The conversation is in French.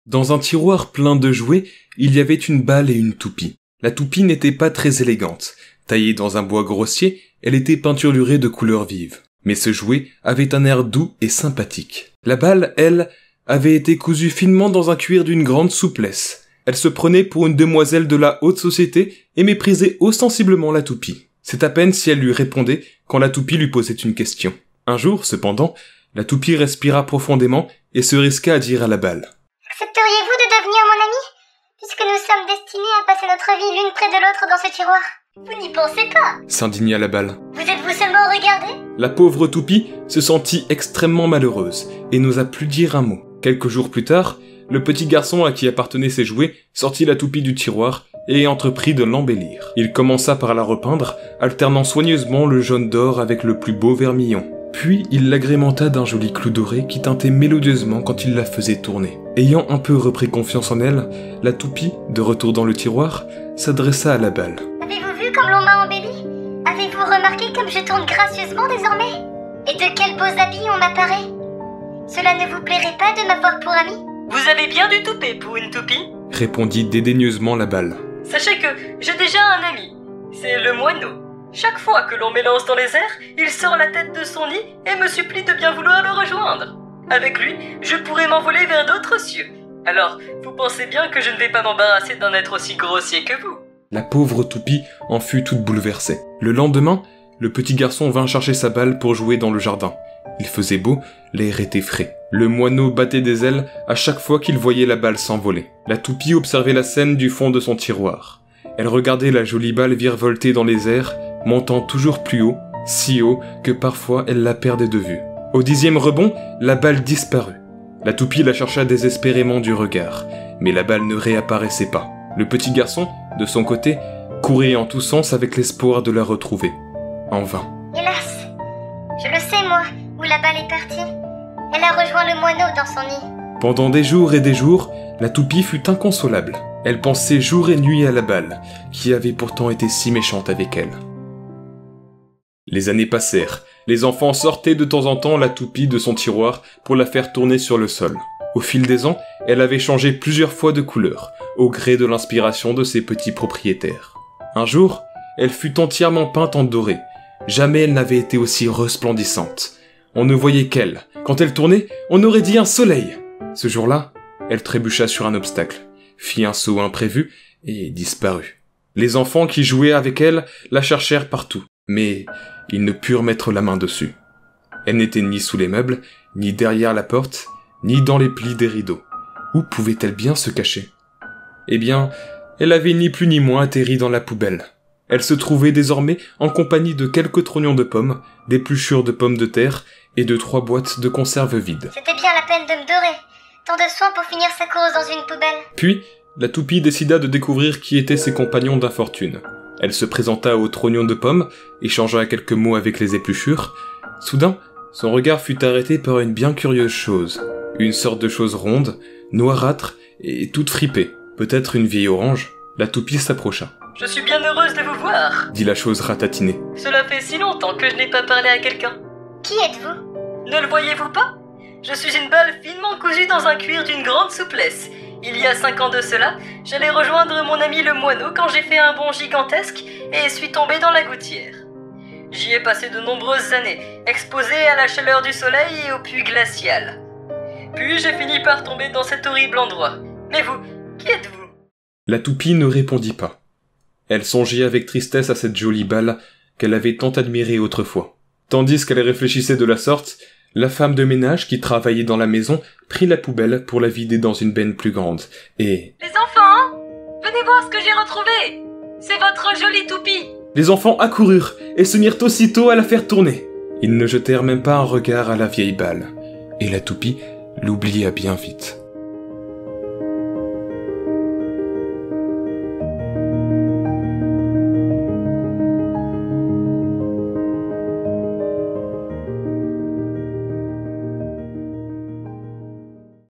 Dans un tiroir plein de jouets, il y avait une balle et une toupie. La toupie n'était pas très élégante. Taillée dans un bois grossier, elle était peinturlurée de couleurs vives. Mais ce jouet avait un air doux et sympathique. La balle, elle, avait été cousue finement dans un cuir d'une grande souplesse. Elle se prenait pour une demoiselle de la haute société et méprisait ostensiblement la toupie. C'est à peine si elle lui répondait quand la toupie lui posait une question. Un jour, cependant, la toupie respira profondément et se risqua à dire à la balle. « Accepteriez-vous de devenir mon ami, puisque nous sommes destinés à passer notre vie l'une près de l'autre dans ce tiroir ?» « Vous n'y pensez pas !» s'indigna la balle. « Vous êtes-vous seulement regardé ?» La pauvre toupie se sentit extrêmement malheureuse et n'osa plus dire un mot. Quelques jours plus tard, le petit garçon à qui appartenaient ses jouets sortit la toupie du tiroir et entreprit de l'embellir. Il commença par la repeindre, alternant soigneusement le jaune d'or avec le plus beau vermillon. Puis il l'agrémenta d'un joli clou doré qui tintait mélodieusement quand il la faisait tourner. Ayant un peu repris confiance en elle, la toupie, de retour dans le tiroir, s'adressa à la balle. « Avez-vous vu comme l'on m'a embellie ? Avez-vous remarqué comme je tourne gracieusement désormais ? Et de quels beaux habits on m'apparaît ? Cela ne vous plairait pas de m'avoir pour amie ? Vous avez bien du toupet pour une toupie, répondit dédaigneusement la balle. Sachez que j'ai déjà un ami, c'est le moineau. Chaque fois que l'on m'élance dans les airs, il sort la tête de son nid et me supplie de bien vouloir le rejoindre. Avec lui, je pourrais m'envoler vers d'autres cieux. Alors, vous pensez bien que je ne vais pas m'embarrasser d'un être aussi grossier que vous. La pauvre toupie en fut toute bouleversée. Le lendemain, le petit garçon vint chercher sa balle pour jouer dans le jardin. Il faisait beau, l'air était frais. Le moineau battait des ailes à chaque fois qu'il voyait la balle s'envoler. La toupie observait la scène du fond de son tiroir. Elle regardait la jolie balle virevolter dans les airs, montant toujours plus haut, si haut que parfois elle la perdait de vue. Au 10e rebond, la balle disparut. La toupie la chercha désespérément du regard, mais la balle ne réapparaissait pas. Le petit garçon, de son côté, courait en tous sens avec l'espoir de la retrouver. En vain. Hélas, je le sais moi, où la balle est partie. Elle a rejoint le moineau dans son nid. Pendant des jours et des jours, la toupie fut inconsolable. Elle pensait jour et nuit à la balle, qui avait pourtant été si méchante avec elle. Les années passèrent. Les enfants sortaient de temps en temps la toupie de son tiroir pour la faire tourner sur le sol. Au fil des ans, elle avait changé plusieurs fois de couleur, au gré de l'inspiration de ses petits propriétaires. Un jour, elle fut entièrement peinte en doré. Jamais elle n'avait été aussi resplendissante. On ne voyait qu'elle. Quand elle tournait, on aurait dit un soleil. Ce jour-là, elle trébucha sur un obstacle, fit un saut imprévu et disparut. Les enfants qui jouaient avec elle la cherchèrent partout, mais ils ne purent mettre la main dessus. Elle n'était ni sous les meubles, ni derrière la porte, ni dans les plis des rideaux. Où pouvait-elle bien se cacher ? Eh bien, elle avait ni plus ni moins atterri dans la poubelle. Elle se trouvait désormais en compagnie de quelques trognons de pommes, d'épluchures de pommes de terre et de 3 boîtes de conserve vides. C'était bien la peine de me dorer. Tant de soins pour finir sa course dans une poubelle. Puis, la toupie décida de découvrir qui étaient ses compagnons d'infortune. Elle se présenta aux trognons de pommes, échangea quelques mots avec les épluchures. Soudain, son regard fut arrêté par une bien curieuse chose. Une sorte de chose ronde, noirâtre et toute fripée. Peut-être une vieille orange. La toupie s'approcha. « Je suis bien heureuse de vous voir !» dit la chose ratatinée. « Cela fait si longtemps que je n'ai pas parlé à quelqu'un. » « Qui êtes-vous » ?»« Ne le voyez-vous pas ? Je suis une balle finement cousue dans un cuir d'une grande souplesse. Il y a 5 ans de cela, j'allais rejoindre mon ami le moineau quand j'ai fait un bond gigantesque et suis tombé dans la gouttière. J'y ai passé de nombreuses années, exposé à la chaleur du soleil et au puits glacial. Puis j'ai fini par tomber dans cet horrible endroit. Mais vous, qui êtes-vous ? » La toupie ne répondit pas. Elle songeait avec tristesse à cette jolie balle qu'elle avait tant admirée autrefois. Tandis qu'elle réfléchissait de la sorte, la femme de ménage qui travaillait dans la maison prit la poubelle pour la vider dans une benne plus grande, et... « Les enfants, venez voir ce que j'ai retrouvé. C'est votre jolie toupie. » Les enfants accoururent et se mirent aussitôt à la faire tourner. Ils ne jetèrent même pas un regard à la vieille balle, et la toupie l'oublia bien vite.